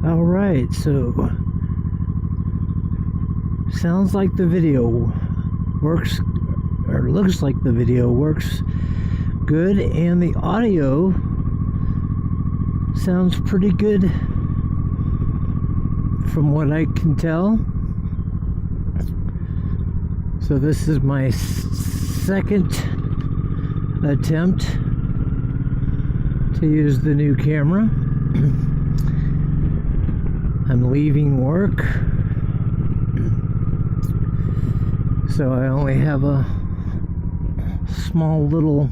All right, so sounds like the video works, or looks like the video works good, and the audio sounds pretty good from what I can tell. So this is my second attempt to use the new camera. I'm leaving work, so I only have a small little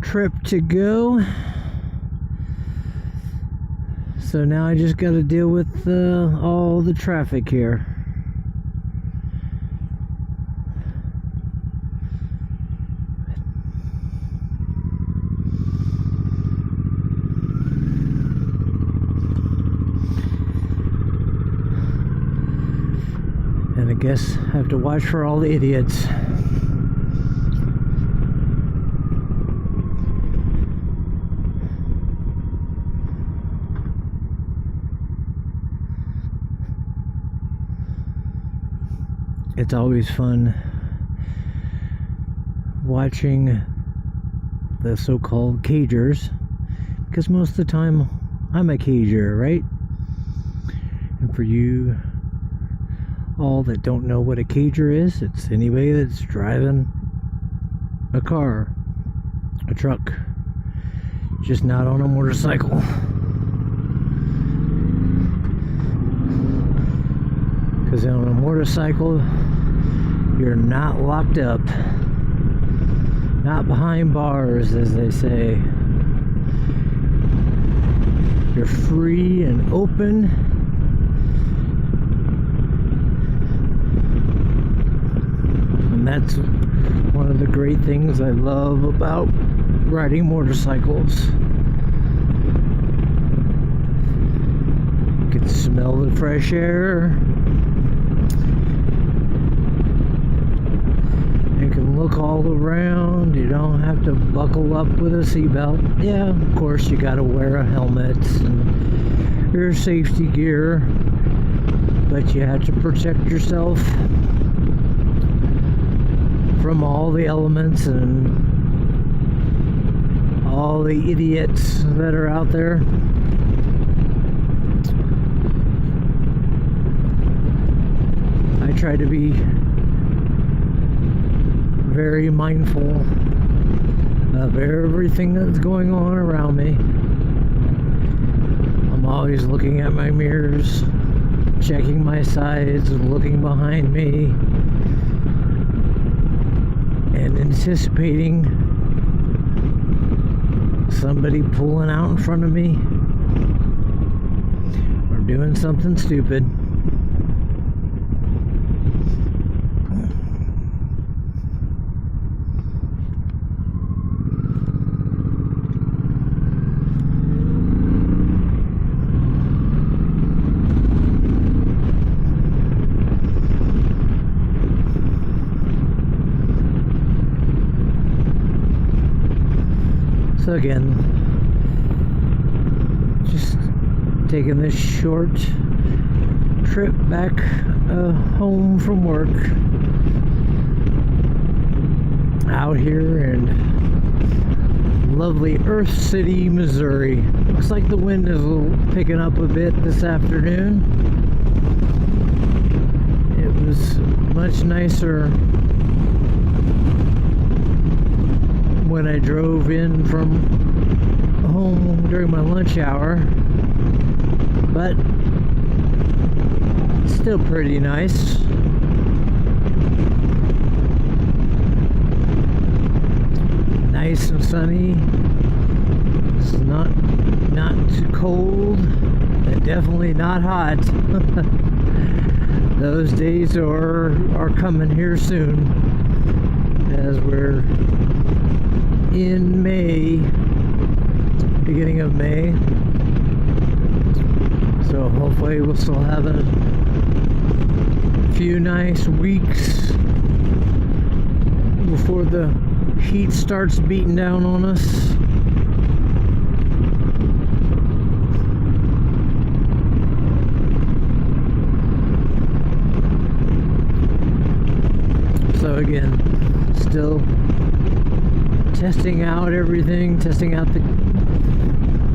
trip to go. So now I just got to deal with all the traffic here. And I guess I have to watch for all the idiots. It's always fun watching the so-called cagers, because most of the time I'm a cager, right? And for you all that don't know what a cager is, it's anybody that's driving a car, a truck, just not on a motorcycle. Because on a motorcycle, you're not locked up, not behind bars, as they say. You're free and open. And that's one of the great things I love about riding motorcycles. You can smell the fresh air. You can look all around. You don't have to buckle up with a seatbelt. Yeah, of course you gotta wear a helmet and your safety gear, but you have to protect yourself from all the elements and all the idiots that are out there. I try to be very mindful of everything that's going on around me. I'm always looking at my mirrors, checking my sides, looking behind me, and anticipating somebody pulling out in front of me or doing something stupid. So again, just taking this short trip back home from work, out here in lovely Earth City, Missouri. Looks like the wind is picking up a bit this afternoon. It was much nicer when I drove in from home during my lunch hour, but still pretty nice. Nice and sunny. It's not too cold and definitely not hot. Those days are coming here soon, as we're in May, beginning of May. So hopefully we'll still have a few nice weeks before the heat starts beating down on us. again, still testing out everything, testing out the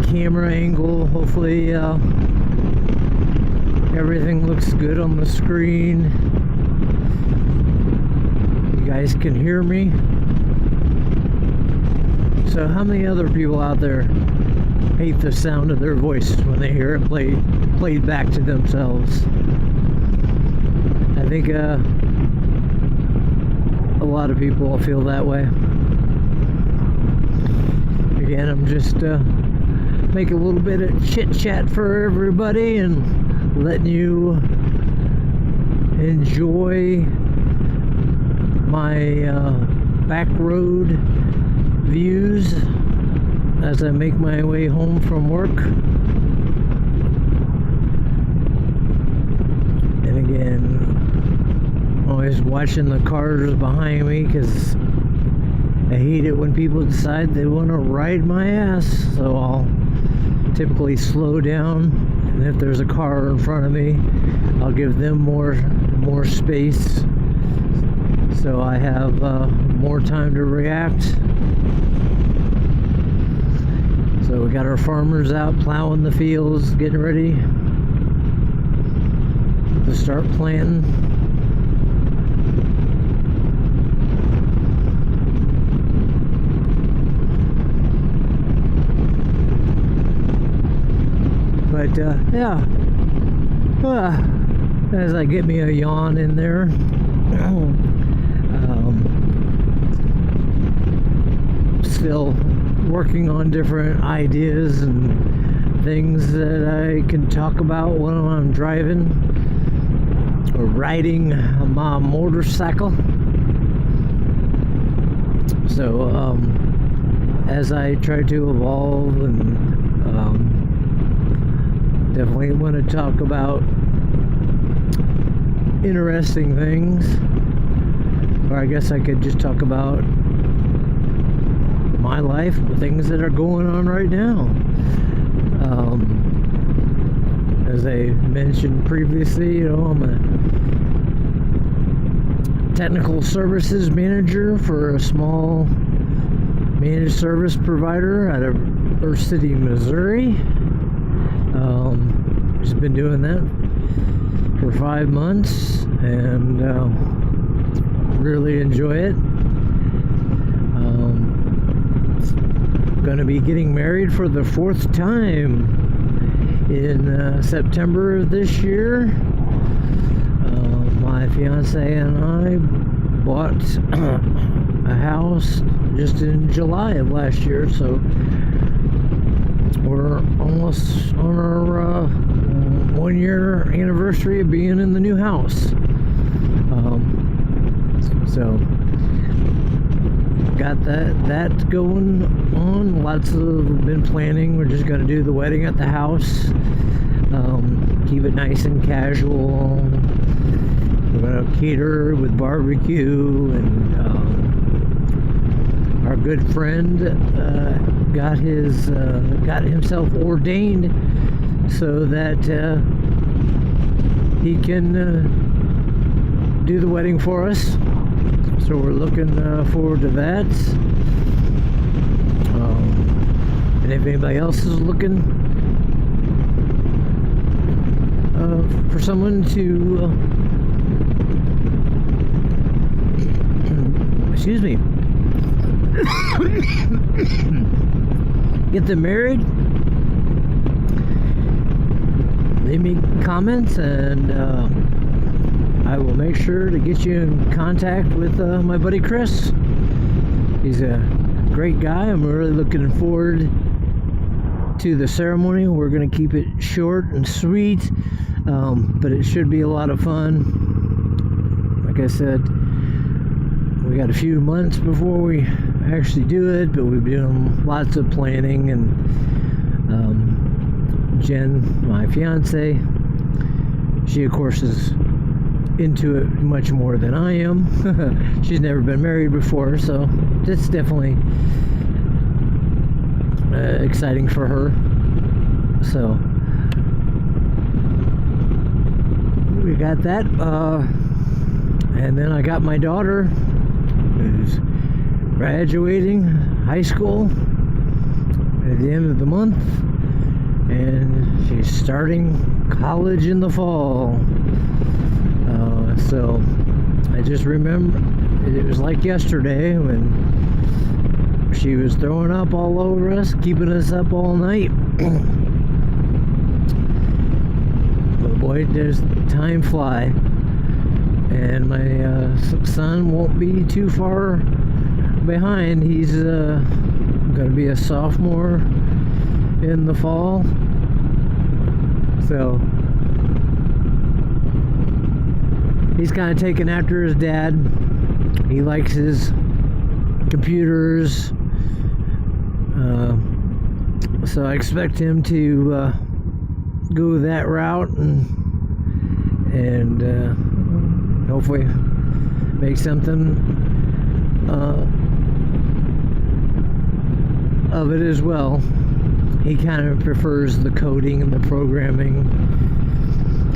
camera angle. Hopefully everything looks good on the screen. You guys can hear me. So how many other people out there hate the sound of their voice when they hear it played back to themselves? I think a lot of people feel that way. Again, I'm just making a little bit of chit chat for everybody and letting you enjoy my back road views as I make my way home from work. And again, always watching the cars behind me, because I hate it when people decide they want to ride my ass. So I'll typically slow down, and if there's a car in front of me, I'll give them more space, so I have more time to react. So we got our farmers out plowing the fields, getting ready to start planting. But yeah, as I get me a yawn in there, still working on different ideas and things that I can talk about when I'm driving or riding my motorcycle. So as I try to evolve, and definitely want to talk about interesting things, or I guess I could just talk about my life, things that are going on right now. As I mentioned previously, I'm a technical services manager for a small managed service provider out of Earth City, Missouri. Just been doing that for 5 months, and really enjoy it. Going to be getting married for the 4th time in September of this year. My fiance and I bought a house just in July of last year, so we're almost on our 1-year anniversary of being in the new house. So got that going on. Lots of been planning. We're just going to do the wedding at the house. Keep it nice and casual. We're going to cater with barbecue, and our good friend got himself ordained so that he can do the wedding for us. So we're looking forward to that. And if anybody else is looking for someone to excuse me, get them married, leave me comments, and I will make sure to get you in contact with my buddy Chris. He's a great guy. I'm really looking forward to the ceremony. We're going to keep it short and sweet, but it should be a lot of fun. Like I said, we got a few months before we actually do it, but we've been doing lots of planning, and Jen, my fiance, she of course is into it much more than I am. She's never been married before, so it's definitely exciting for her. So we got that, and then I got my daughter who's graduating high school at the end of the month, and she's starting college in the fall. So I just remember it was like yesterday when she was throwing up all over us, keeping us up all night. But boy, does time fly. And my son won't be too far behind. He's going to be a sophomore in the fall. So he's kind of taken after his dad. He likes his computers. So I expect him to go that route and hopefully make something of it as well. He kind of prefers the coding and the programming.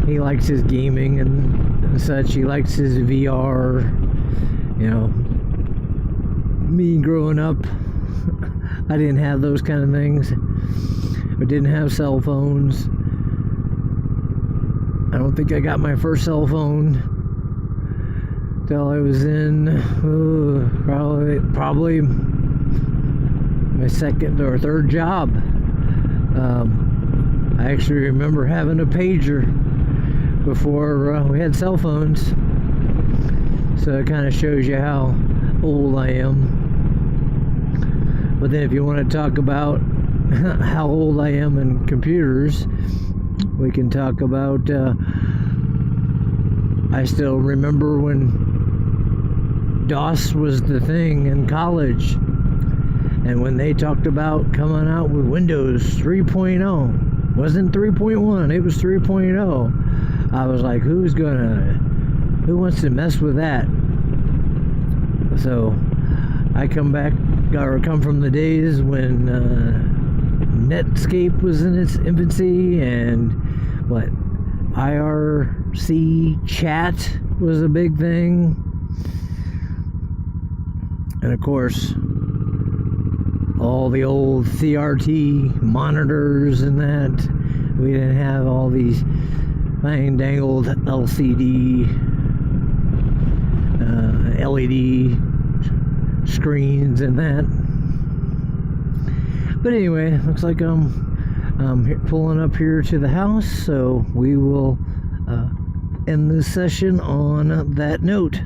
He likes his gaming and such. He likes his VR. You know, me growing up, I didn't have those kind of things. I didn't have cell phones. I don't think I got my first cell phone till I was in probably my second or third job. I actually remember having a pager before we had cell phones. So it kind of shows you how old I am. But then if you want to talk about how old I am in computers, we can talk about I still remember when DOS was the thing in college, and when they talked about coming out with Windows 3.0, wasn't 3.1, it was 3.0. I was like, who wants to mess with that? So I come from the days when Netscape was in its infancy, and what, IRC chat was a big thing, and of course all the old CRT monitors and that. We didn't have all these fine dangled LCD LED screens and that. But anyway, looks like I'm pulling up here to the house, so we will end this session on that note.